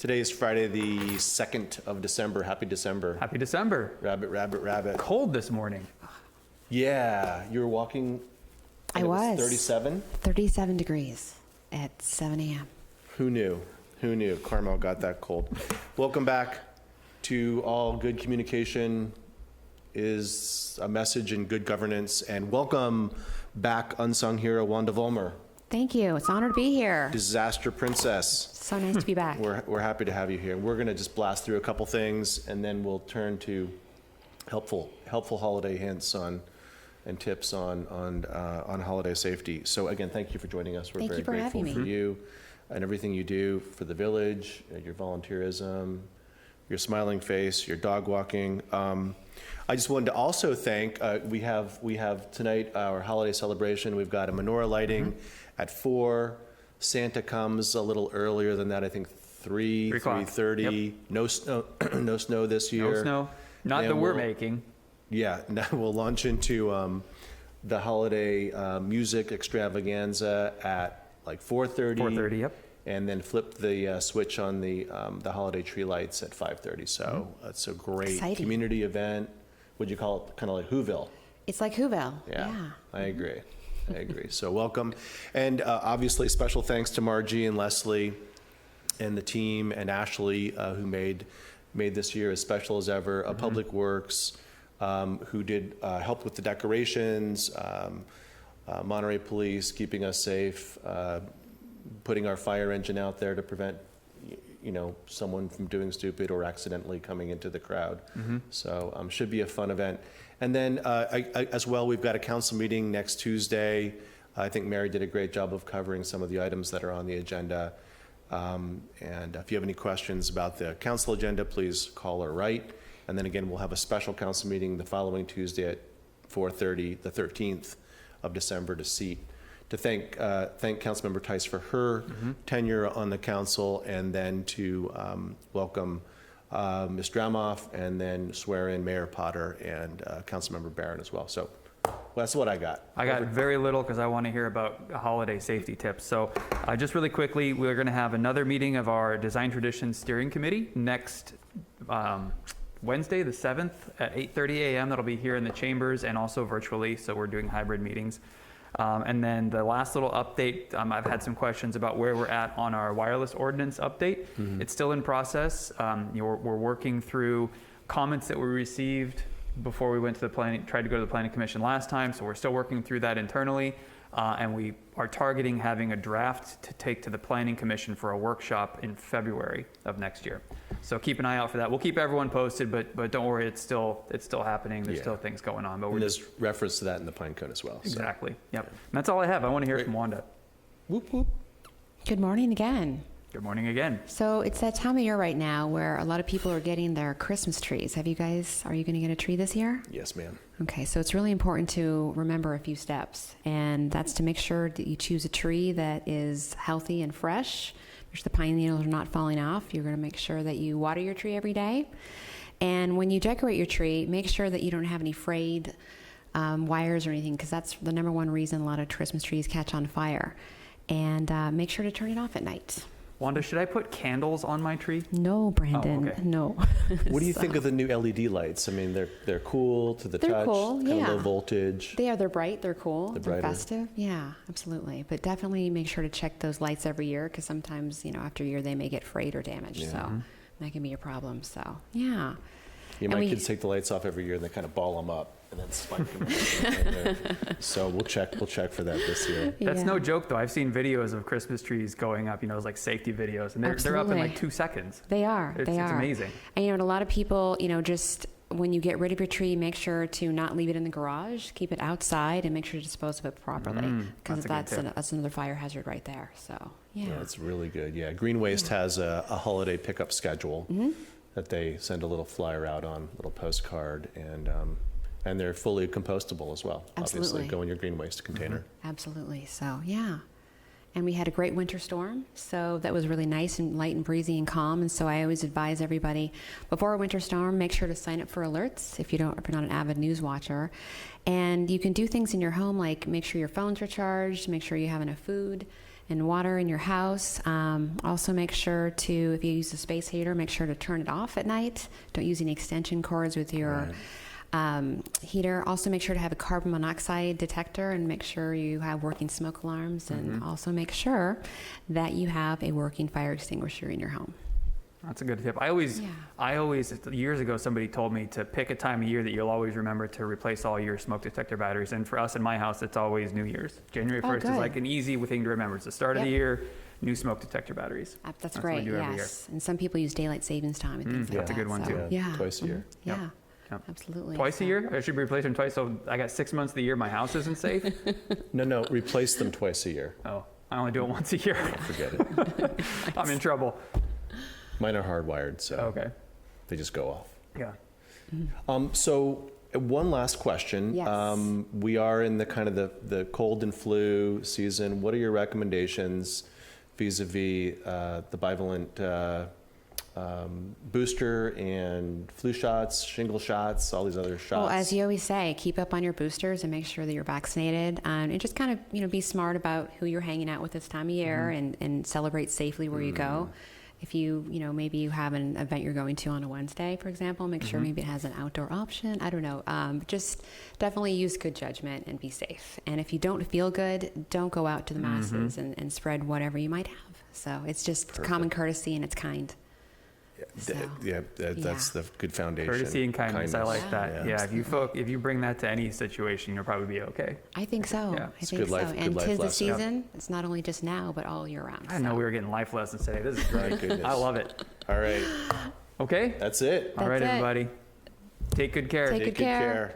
Today is Friday, the 2nd of December. Happy December. Happy December. Rabbit, rabbit, rabbit. Cold this morning. Yeah, you were walking. I was. 37? 37 degrees at 7 a.m. Who knew? Who knew? Carmel got that cold. Welcome back to All Good Communication is a Message in Good Governance. And welcome back, unsung hero Wanda Vollmer. Thank you. It's an honor to be here. Disaster Princess. So nice to be back. We're happy to have you here. We're going to just blast through a couple things, and then we'll turn to helpful holiday hints on and tips on holiday safety. So again, thank you for joining us. We're Thank very you for grateful having for me. you and everything you do for the village, your volunteerism, your smiling face, your dog walking. I just wanted to also thank, we have tonight our holiday celebration. We've got a menorah lighting at 4. Santa comes a little earlier than that, I think 3:30. Yep. No snow, no snow this year. No snow. Not that we're making. Yeah, now we'll launch into the holiday music extravaganza at like 4:30. 4:30, yep. And then flip the switch on the holiday tree lights at 5:30. So it's a great Exciting. community event. Would you call it kind of like Whoville? It's like Whoville. Yeah. I agree. I agree. So welcome. And obviously special thanks to Margie and Leslie and the team and Ashley who made this year as special as ever. Public Works who did help with the decorations, Monterey Police keeping us safe, putting our fire engine out there to prevent someone from doing stupid or accidentally coming into the crowd. So should be a fun event. And then as well, we've got a council meeting next Tuesday. I think Mary did a great job of covering some of the items that are on the agenda. And if you have any questions about the council agenda, please call or write. And then again, we'll have a special council meeting the following Tuesday at 4:30, the 13th of December to thank Councilmember Tice for her tenure on the council, and then to welcome Ms. Dramoff, and then swear in Mayor Potter and Councilmember Barron as well. So that's what I got. I got very little because I want to hear about holiday safety tips. So just really quickly, we're going to have another meeting of our Design Traditions Steering Committee next Wednesday, the 7th at 8:30 a.m. That'll be here in the chambers and also virtually. So we're doing hybrid meetings. And then the last little update, I've had some questions about where we're at on our wireless ordinance update. It's still in process. We're working through comments that we received before we went to the planning, tried to go to the planning commission last time. So we're still working through that internally. And we are targeting having a draft to take to the planning commission for a workshop in February of next year. So keep an eye out for that. We'll keep everyone posted, but don't worry, it's still happening. There's still things going on. But and there's reference to that in the plan code as well. So. Exactly. Yep. And that's all I have. I want to hear from Wanda. Whoop, whoop. Good morning again. Good morning again. So it's that time of year right now where a lot of people are getting their Christmas trees. Are you going to get a tree this year? Yes, ma'am. Okay, so it's really important to remember a few steps, and that's to make sure that you choose a tree that is healthy and fresh. Make sure the pine needles are not falling off. You're going to make sure that you water your tree every day. And when you decorate your tree, make sure that you don't have any frayed wires or anything, because that's the number one reason a lot of Christmas trees catch on fire. And make sure to turn it off at night. Wanda, should I put candles on my tree? No, Brandon, Oh, okay. no. What do you think of the new LED lights? I mean, they're cool to the touch. They're cool, kind yeah. of low voltage. They're bright, they're cool, They're they're brighter. festive. Yeah, absolutely. But definitely make sure to check those lights every year, because sometimes, after a year they may get frayed or damaged. So that can be a problem. So, yeah. Yeah, my kids take the lights off every year and they kind of ball them up and then spike them. So we'll check for that this year. That's Yeah. no joke, though. I've seen videos of Christmas trees going up, those like safety videos, and they're up in Absolutely. like 2 seconds. They are. It's amazing. And a lot of people, just when you get rid of your tree, make sure to not leave it in the garage. Keep it outside and make sure to dispose of it properly, because that's a good tip. that's another fire hazard right there. So, yeah. That's really good. Yeah, Green Waste has a holiday pickup schedule that they send a little flyer out on, a little postcard, and they're fully compostable as well. Absolutely. Obviously, go in your green waste container. Absolutely. So, yeah. And we had a great winter storm, so that was really nice and light and breezy and calm. And so I always advise everybody before a winter storm, make sure to sign up for alerts if you're not an avid news watcher. And you can do things in your home like make sure your phones are charged, make sure you have enough food, and water in your house. Also make sure to, if you use a space heater, make sure to turn it off at night. Don't use any extension cords with your heater. Also make sure to have a carbon monoxide detector and make sure you have working smoke alarms, and also make sure that you have a working fire extinguisher in your home. That's a good tip. I always, years ago, somebody told me to pick a time of year that you'll always remember to replace all your smoke detector batteries. And for us in my house, it's always New Year's. January 1st is good. like an easy thing to remember. It's the start of the Yep. year, new smoke detector batteries. That's what we great, do every yes. And some people use daylight savings time and things like that's that. a good one, so, too. Yeah. Twice a year. Yeah, Yep. absolutely. Twice a So- year? I should be replacing them twice, so I got 6 months of the year my house isn't safe? No, replace them twice a year. Oh, I only do it once a year. Forget it. I'm in trouble. Mine are hardwired, so Okay, they just go off. yeah. So one last question. Yes. We are in the kind of the cold and flu season. What are your recommendations vis-a-vis the bivalent booster and flu shots, shingle shots, all these other shots? Well, as you always say, keep up on your boosters and make sure that you're vaccinated, and just kind of, be smart about who you're hanging out with this time of year, and celebrate safely where you go. If you, maybe you have an event you're going to on a Wednesday, for example, make sure maybe it has an outdoor option. I don't know. Just definitely use good judgment and be safe. And if you don't feel good, don't go out to the masses and spread whatever you might have. So it's just common courtesy, and it's kind. So, That's the good foundation. Courtesy and kindness, I like that. Yeah. Yeah, if you bring that to any situation, you'll probably be okay. I think so. Yeah. I It's think good so. life- good And life 'tis the lesson. season. It's not only just now, but all year round. I didn't know we were getting life lessons today. This is My great. goodness. I love it. All right, Okay? that's it. All right, That's it. everybody. Take good care. Take Take good care.